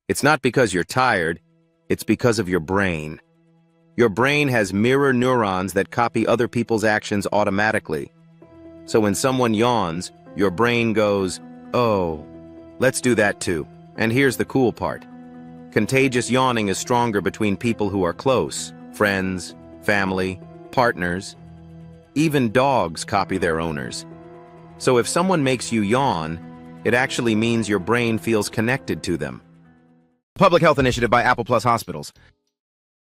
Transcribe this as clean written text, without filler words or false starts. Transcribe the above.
It's not because you're tired, it's because of your brain. Your brain has mirror neurons that copy other people's actions automatically. So when someone yawns, your brain goes, "Oh, let's do that too." And here's the cool part. Contagious yawning is stronger between people who are close, friends, family, partners. Even dogs copy their owners. So if someone makes you yawn, it actually means your brain feels connected to them. Public health initiative by ApplePlus Hospitals.